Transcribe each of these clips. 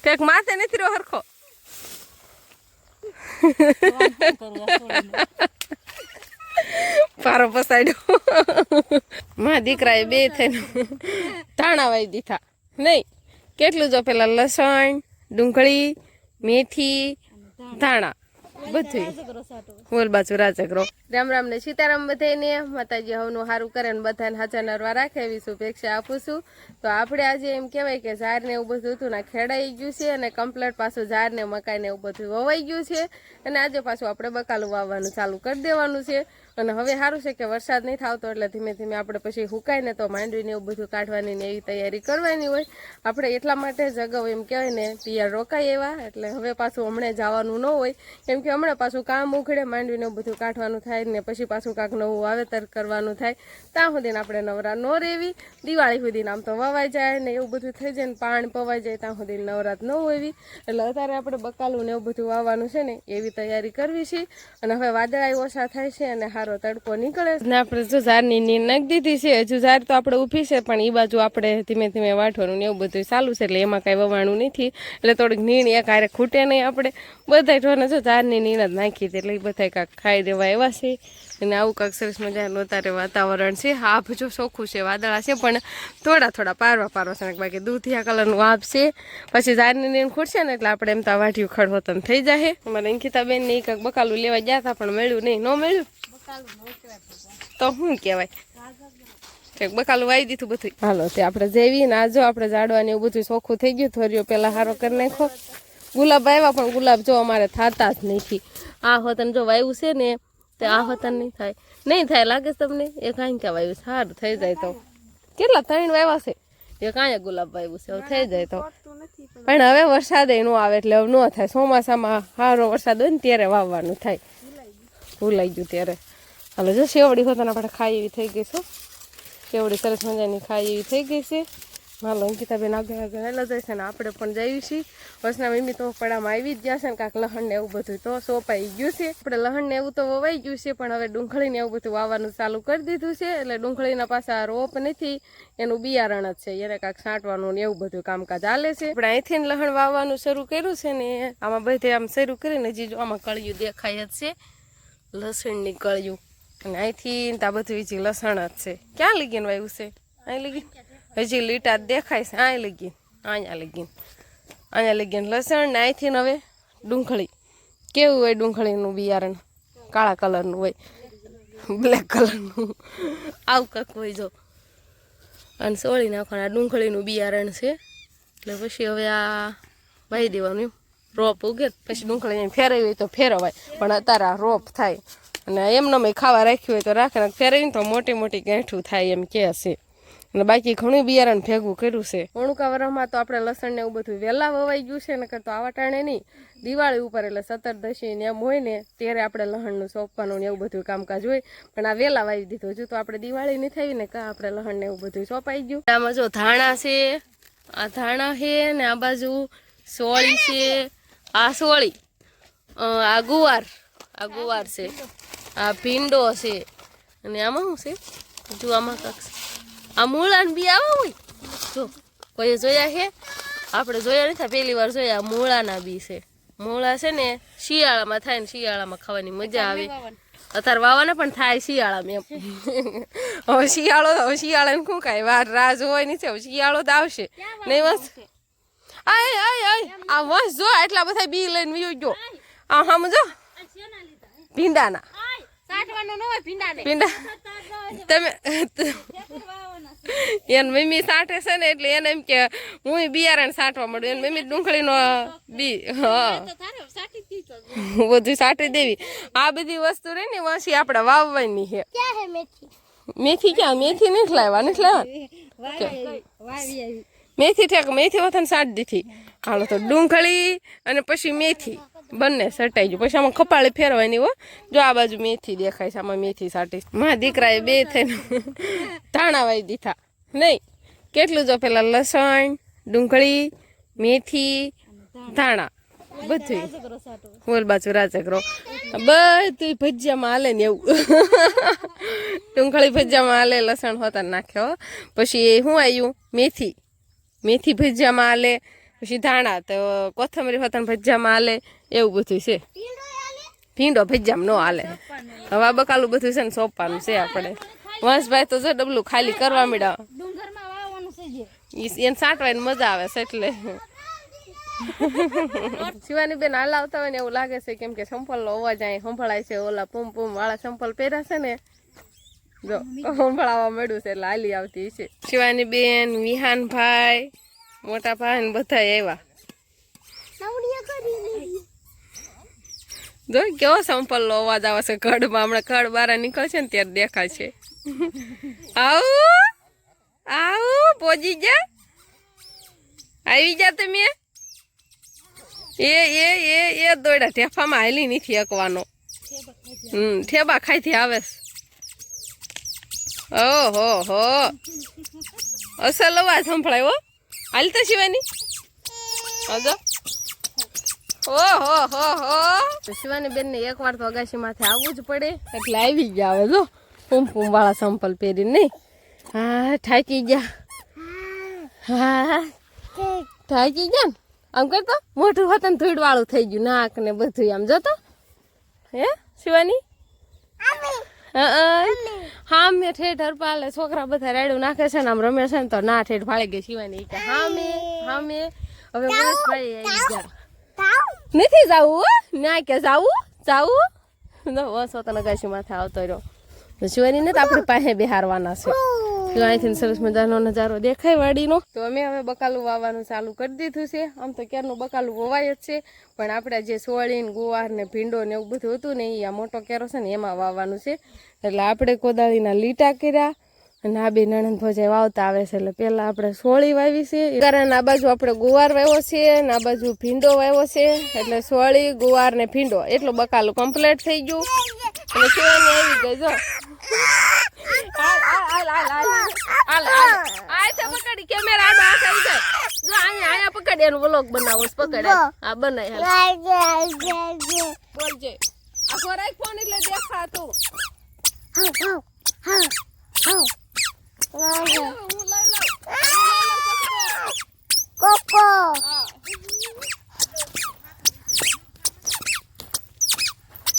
Tech માથે નથી રહ્યો હરખો. પારો પસાડ્યો. માં દીકરાએ બે થઈને ધાણા વાઈ દીધા નહીં. કેટલું જો પેલા લસણ, ડુંગળી, મેથી, ધાણા બધું બોલ બાજુ રાજગરો. રામ રામ ને સીતારામ બધાને. માતાજી હવનું સારું કરે ને બધાને હાચા નરવા રાખે એવી શુભેચ્છા આપું છું. તો આપણે આજે એમ કહેવાય કે ઝાડ ને એવું બધું હતું ને ખેડાઈ ગયું છે અને કમ્પ્લીટ પાછું ઝાડ ને મકાઈ ને એવું બધું વવાઈ ગયું છે અને આજે પાછું આપણે બકાલું વાવવાનું ચાલુ કરી દેવાનું છે. અને હવે સારું છે કે વરસાદ નહીં થતો એટલે ધીમે ધીમે આપણે પછી હુકાય ને તો માંડવીને એવું બધું કાઢવાની ને એવી તૈયારી કરવાની હોય. આપણે એટલા માટે જ અગાઉ એમ કહેવાય ને તૈયાર રોકાય એવા એટલે હવે પાછું હમણાં જવાનું ન હોય કેમ કે હમણાં પાછું કામ ઉખડે માંડવીને એવું બધું કાઢવાનું થાય ને પછી પાછું કાંક નવું વાવેતર કરવાનું થાય. ત્યાં સુધીને આપણે નવરા ન રહેવી. દિવાળી સુધીને આમ તો વવાઈ જાય ને એવું બધું થઈ જાય ને પાણી પવાઈ જાય ત્યાં સુધી નવરાત ન હોવી. એટલે અત્યારે આપણે બકાલું ને એવું બધું વાવવાનું છે ને એવી તૈયારી કરવી છે. અને હવે વાદળા ઓછા થાય છે અને સારો તડકો નીકળે ને આપણે જો ઝાડની નીર નાખી દીધી છે. હજુ ઝાડ તો આપણે ઊભી છે પણ એ બાજુ આપણે ધીમે ધીમે વાઢવાનું ને એવું બધું ચાલુ છે એટલે એમાં કાંઈ વવાણું નથી. એટલે થોડીક નીણ એક હારે ખૂટે નહીં. આપણે બધા ઢોરને જો ઝાડની નીણ જ નાખી હતી એટલે એ બધા કાંક ખાઈ દેવા એવા છે. અને આવું કાંક સરસ મજાનું અત્યારે વાતાવરણ છે. આભ જો ચોખ્ખું છે, વાદળા છે પણ થોડા થોડા પારવા છે. બાકી દૂધિયા કલરનું આભ છે. પછી ઝાડની નીણ ખૂટશે ને એટલે આપણે એમ તો વાઢ્યું ખડવતન થઈ જાય. અમારે અંકિતાબેન ને કાંક બકાલું લેવા ગયા હતા પણ મળ્યું નહીં. ન મળ્યું તો શું કહેવાય, બકાલું વાવી દીધું બધું. હાલો તે આપણે જેવી ને આજો આપણે ઝાડવાની એવું બધું ચોખ્ખું થઈ ગયું. થોડીઓ પેલા હારો કરી નાખો. ગુલાબ આવ્યા પણ ગુલાબ જો અમારે થતા જ નથી. આ હોતન જો વાવ્યું છે ને તે આ હોતન નહીં થાય લાગે તમને. એ કાંઈ ક્યાં વાવ્યું સારું થઈ જાય તો. કેટલા 3 વાવ્યા છે. એ કાંઈ ગુલાબ વાવ્યું છે થઈ જાય તો. પણ હવે વરસાદ ન આવે એટલે હવે ન થાય. ચોમાસામાં સારો વરસાદ હોય ને ત્યારે વાવવાનું થાય. ભૂલાઈ ગયું ત્યારે. હાલો જો શેવડી હોતને આપણે ખાઈ એવી થઈ ગઈ છે. શેવડી સરસ મજાની ખાઈ એવી થઈ ગઈ છે. હાલો અંકિતાબેન આગળ આગળ હેલો જાય છે ને આપણે પણ જઈએ છીએ. વર્ષના મમ્મી તો પડામાં આવી જ ગયા છે ને કાંક લહણ ને એવું બધું તો સોંપાઈ ગયું છે. આપણે લહણ ને એવું તો વવાઈ ગયું છે પણ હવે ડુંગળી ને એવું બધું વાવવાનું ચાલુ કરી દીધું છે. એટલે ડુંગળીના પાછા રોપ નથી, એનું બિયારણ જ છે. એને કાંક છાંટવાનું ને એવું બધું કામકાજ ચાલે છે. આપણે અહીંથી લહણ વાવવાનું શરૂ કર્યું છે ને આમાં બધે આમ શરૂ કરીને હજી જો આમાં કળિયું દેખાય જ છે, લસણની કળિયું. અને અહીંથી આ બધું બીજી લસણ જ છે. ક્યાં લગીને વાવ્યું છે? અહીં લગી હજી લીટા દેખાય છે. અહીં લગી અહીંયા લગીને લસણ ને અહીંથી હવે ડુંગળી. કેવું હોય ડુંગળીનું બિયારણ? કાળા કલરનું હોય, બ્લેક કલરનું આવું કાંક હોય જો. અને સોળી નાખવાનું. આ ડુંગળીનું બિયારણ છે. એટલે પછી હવે આ વાવી દેવાનું. રોપ ઉગે પછી ડુંગળી ફેરવી હોય તો ફેરવાય પણ અત્યારે આ રોપ થાય. અને એમને ખાવા રાખ્યું હોય તો રાખે ને ફેરવીને તો મોટી મોટી ગાંઠું થાય એમ કે છે. અને બાકી ઘણું બિયારણ ભેગું કર્યું છે. ઓણુકા વરમાં તો આપણે લસણ ને એવું બધું વહેલા વવાઈ ગયું છે ને કરતો આવા ટાણે નહીં. દિવાળી ઉપર એટલે 17 ને એમ હોય ને ત્યારે આપણે લહણનું સોંપવાનું ને એવું બધું કામકાજ હોય. પણ આ વહેલા વાવી દીધું. હજુ તો આપણે દિવાળી નહીં થઈ ને કાં આપણે લહણ ને એવું બધું સોંપાઈ ગયું. આમાં જો ધાણા છે, આ ધાણા છે ને આ બાજુ સોળી છે, આ સોળી, આ ગુવાર છે, આ ભીંડો છે અને આમાં શું છે જો આમાં કાંક આ મૂળાને બી આવા હોય જો કોઈ જોયા છે? આપણે જોયા નથી, પહેલી વાર જોયા. મૂળાના બી છે. મૂળા છે ને શિયાળામાં થાય ને શિયાળામાં ખાવાની મજા આવે. અત્યારે વાવાના પણ થાય શિયાળામાં એમ. હવે શિયાળાને શું કાંઈ વાર રાહ જોવાય નથી. હવે શિયાળો તો આવશે નહીં બસ. આ વસ જો એટલા બધા બી લઈને વીયો ગયો. આ સમજો ભીંડાના ભીંડા તમે એને મમ્મી સાંટે છે ને એટલે એને એમ કે હું બિયારણ સાંટવા મળ્યું. એને મમ્મી ડુંગળીનો બી બધું સાંટી દેવી. આ બધી વસ્તુ રહી ને વાંસી આપણે વાવવાની છે. મેથી ક્યાં? મેથી નથી લાવવા મેથી ઠેક મેથી વથન સાંટ દીધી. હાલો તો ડુંગળી અને પછી મેથી બંને સટાઈ ગયું. પછી આમાં કપાળી ફેરવાની હો. જો આ બાજુ મેથી દેખાય છે, આમાં મેથી સાટી. માં દીકરાએ બે થઈને ધાણા વાવી દીધા નહીં. કેટલું જો પેલા લસણ, ડુંગળી, મેથી, ધાણા બધું બોલ બાજુ રાજગરો બધું ભજીયામાં હાલે ને એવું. ડુંગળી ભજીયામાં હાલે, લસણ હોતા નાખ્યો. પછી શું આવ્યું? મેથી મેથી ભજીયામાં હાલે, પછી ધાણા તો કોથમરી હોતન ભજીયામાં હાલે, એવું બધું છે. ભીંડો ભજીયામાં ન હાલે. હવે આ બકાલું બધું છે ને સોંપવાનું છે આપણે. વંશભાઈ તો જો ડબલું ખાલી કરવા માંડ્યા. એને સાંટવાની મજા આવે છે એટલે. શિવાની બેન હાલ આવતા હોય ને એવું લાગે છે, કેમ કે સંપલ નો અવાજ અહીં સંભળાય છે. ઓલા પૂમ પૂમ વાળા સંપલ પહેર્યા છે ને, જો સંભળાવા મળ્યું છે એટલે હાલી આવતી છે. શિવાની બેન, વિહાનભાઈ, મોટા ભાઈ ને બધા આવ્યા. જો કેવો સંપલ નો અવાજ આવે છે કડમાં. હમણાં કડ બાર નીકળશે ને ત્યારે દેખાય છે. આવું આવું પોજી જા, આવી જા તમે. એ દોડ્યા ઠેફામાં હાલી નથી અકવાનો. ઠેબા ખાઈથી આવે. ઓહો હો, અસલ અવાજ સંભળાય હો. હાલ તો શિવાની હજો. ઓહો હો હો, શિવાની બેન ને એક વાર તો અગાશી માથે આવવું જ પડે એટલે આવી ગયા. હવે જો પૂમ પૂમ વાળા સંપલ પહેરીને નહીં. હા થાકી ગયા. હા થાકી ગયા ને. આમ કરતો મોટું હોતું ધૂળ વાળું થઈ ગયું નાક ને બધું. આમ જોતો હે શિવાની. હા મેં ઠેઠ હરપાલે છોકરા બધા રેડું નાખે છે ને આમ રમે છે ને તો ના ઠેઠ ફાળી ગઈ શિવાની. હા મેં હવે બસ ભાઈ આવી ગયા. નથી જાવું ના કે જાવું બસ તને ગાશી માથે આવતો રહ્યો. શિવાની ને તો આપણી પાસે બિહારવાના છે. અહીંથી સરસ મજાનો નજારો દેખાય વાડીનો. તો અમે હવે બકાલું વાવવાનું ચાલુ કરી દીધું છે. આમ તો ક્યારનું બકાલું વવાય જ છે, પણ આપણે જે સોળી ને ગુવાર ને ભીંડો ને એવું બધું હતું ને એ આ મોટો કેરો છે ને એમાં વાવવાનું છે. એટલે આપણે કોદાળીના લીટા કર્યા અને આ બે નણંદ ભોજાઈ વાવતા આવે છે. એટલે પેલા આપણે સોળી વાવી છે, કારણ આ બાજુ આપણે ગુવાર વાવ્યો છે ને આ બાજુ ભીંડો વાવ્યો છે. એટલે સોળી ગુવાર ને ભીંડો એટલું બકાલું કમ્પ્લીટ થઈ ગયું. અને શિવાની આવી ગઈ જો. પકડી કેમેરા અહીંયા પકડી એનું વ્લોગ બનાવો. પકડે આ બનાય બોલજે. આ ખોરાક ફોન એટલે દેખાતું.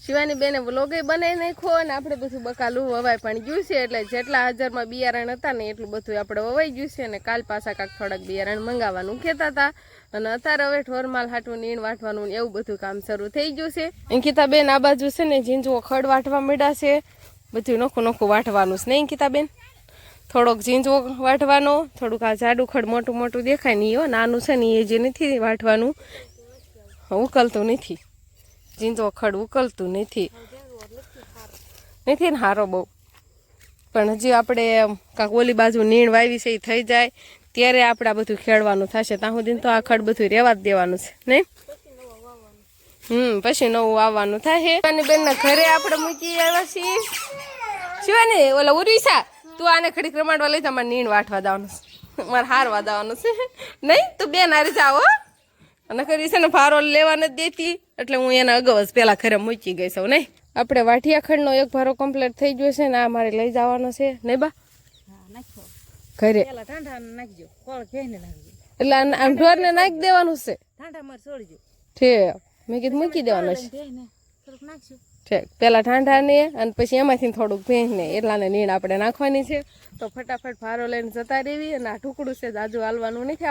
શિવાની બેને વ્લોગે બનાવી નાખ્યો અને આપણે બધું બકાલું વવાય પણ ગયું છે. એટલે જેટલા હજારમાં બિયારણ હતા ને એટલું બધું આપણે વવાઈ ગયું છે. અને કાલ પાછા કાંક થોડાક બિયારણ મંગાવવાનું કહેતા હતા. અને અત્યારે હવે ઢોરમાલ હાટવું નીણ વાટવાનું એવું બધું કામ શરૂ થઈ ગયું છે. અંકિતાબેન આ બાજુ છે ને ઝીંઝવો ખડ વાટવા માંડ્યા છે. બધું નોખું નોખું વાટવાનું છે નહીં અંકિતાબેન? થોડોક ઝીંઝવો વાટવાનો, થોડુંક આ જાડું ખડ મોટું મોટું દેખાય નહીં હો, નાનું છે ને એ જે નથી વાટવાનું, ઉકલતું નથી. ઝીંઝવો ખડ ઉકલતું નથી ને હારો બહુ. પણ હજી આપણે કાંક ઓલી બાજુ નીણ વાવી છે એ થઈ જાય ત્યારે આપણે આ બધું ખેડવાનું થશે. ત્યાં સુધી તો આ ખડ બધું રહેવા જ દેવાનું છે નહીં? પછી નવું વાવવાનું થાય. શિવાની બેનના ઘરે આપણે મૂકી આવ્યા છીએ. શિવાની ઓલા ઉર્વિશા તું આને ખડીક રમાડવા લઈ જા, મારે નીણ વાટવા જવાનું છે, મારે હારવા જવાનું છે નહીં? તું બેન હારી જાઓ અને કરી છે ને ફારો લેવા નથી દેતી એટલે હું એના અગાઉ જ પેલા ઘરે મૂકી ગઈ છું નહીં? આપણે વાઠિયા ખડનો એક ભારો કમ્પ્લીટ થઈ ગયો છે ને આ મારે લઈ જવાનો છે નહીં બા ઘરે. એટલે આમ ઢોરને નાખી દેવાનું છે. ઠીક મેં કીધું મૂકી દેવાનું છે. ઠીક પેલા ઠાંઠા ને અને પછી એમાંથી થોડુંક ભેંસ ને એટલાને નીણ આપણે નાખવાની છે. તો ફટાફટ ભારો લઈને જતા રહેવી. અને આ ટુકડું છે જાજુ હાલવાનું નથી.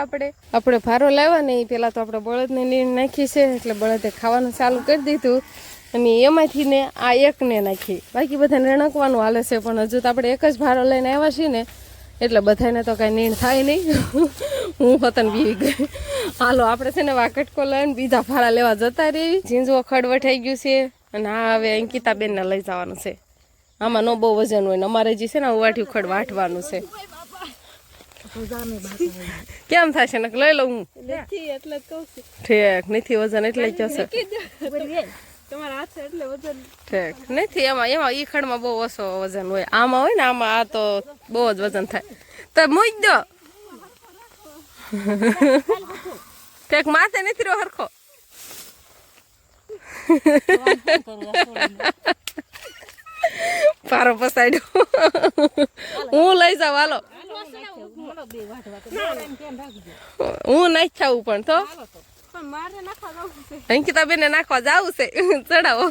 આપણે ભારો લાવ્યા ને એ પેલા તો આપણે બળદને નીણ નાખી છે એટલે બળદે ખાવાનું ચાલુ કરી દીધું. અને એમાંથી ને આ એકને નાખી, બાકી બધાને રણકવાનું હાલે છે. પણ હજુ તો આપણે એક જ ભારો લઈને આવ્યા છીએ ને એટલે બધાને તો કાંઈ નીણ થાય નહીં. હું વતન બીવી ગઈ. હાલો આપણે છે ને વાકટકો લઈને બીજા ભાડા લેવા જતા રહી. ઝીંઝવો ખડ વઠાઈ ગયું છે અને આ હવે અંકિતાબેનને લઈ જવાનું છે. આમાં નો બહુ વજન હોય ને અમારે જે છે ને ઉવાઠ્યું ખડ વાટવાનું છે. કેમ થશે ને લઈ લઉં હું? ઠીક નથી વજન એટલે જ હશે. ઠીક નથી એમાં ઈ ખડમાં બહુ ઓછો વજન હોય. આમાં હોય ને આમાં આ તો બહુ જ વજન થાય. તો મૂક દો. ઠીક માથે નથી રહ્યો હરખો. પારો પસાડ્યો. હું લઈ જાઉં હાલો. હાલો બે વાટવા તો દોરાને ધ્યાન રાખજો. હું નહીં ખાવું પણ તો હાલો તો પણ મારે નાખવા જવું છે. અંકિતા બેને નાખવા જાવું છે ચડાવો.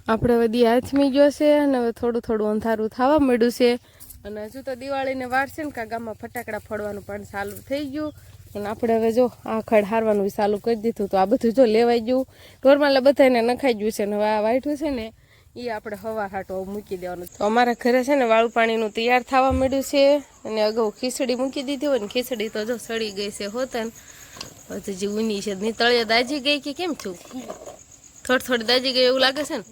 આપણે હવે દી હાથમી ગયો છે અને હવે થોડું થોડું અંધારું થવા મળ્યું છે અને હજુ તો દિવાળીને વાર છે ને કા ગામમાં ફટાકડા ફોડવાનું પણ ચાલુ થઈ ગયું અને આપણે હવે જો આ ખડ હારવાનું ચાલુ કરી દીધું તો આ બધું જો લેવાઈ ગયું ઢોરમાલે બધાને નખાઈ ગયું છે ને હવે આ વાઈઠું છે ને એ આપણે હવા હાટો મૂકી દેવાનું. તો અમારા ઘરે છે ને વાળું પાણીનું તૈયાર થવા મળ્યું છે અને અગાઉ ખીચડી મૂકી દીધી હોય ને ખીચડી તો જો સડી ગઈ છે હોતન હજી ઊની છે ની તળિયે દાજી ગઈ કે કેમ થયું થોડી દાજી ગઈ એવું લાગે છે ને.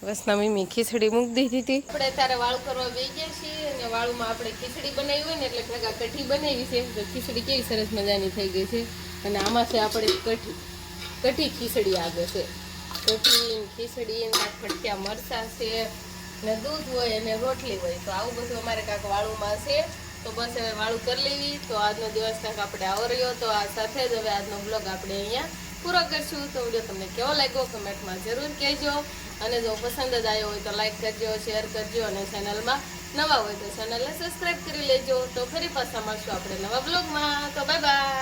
બસના મમ્મી ખીચડી મૂકી દીધી હતી. આપણે ત્યારે વાળું કરવા બેસી ગયા છીએ અને વાળુમાં આપણે ખીચડી બનાવી હોય ને એટલે ભેગા કઢી બનાવી છે તો ખીચડી કેવી સરસ મજાની થઈ ગઈ છે અને આમાં છે આપણે કઢી ખીચડી આગળ છે કઢી ખીચડી ફટક્યા મરચા છે ને દૂધ હોય અને રોટલી હોય તો આવું બધું અમારે કાંક વાળુમાં છે. તો બસ હવે વાળું કરી લેવી તો આજનો દિવસ કાંક આપણે આવો રહ્યો તો આ સાથે જ હવે આજનો બ્લોગ આપણે અહીંયા પૂરો કરશું. તો વિડીયો તમને કેવો લાગ્યો કમેન્ટમાં જરૂર કહેજો અને જો પસંદ જ આવ્યો હોય તો લાઈક કરજો શેર કરજો અને ચેનલમાં નવા હોય તો ચેનલને સબસ્ક્રાઈબ કરી લેજો. તો ફરી પાછા મળશું આપણે નવા બ્લોગમાં. તો બાય બાય.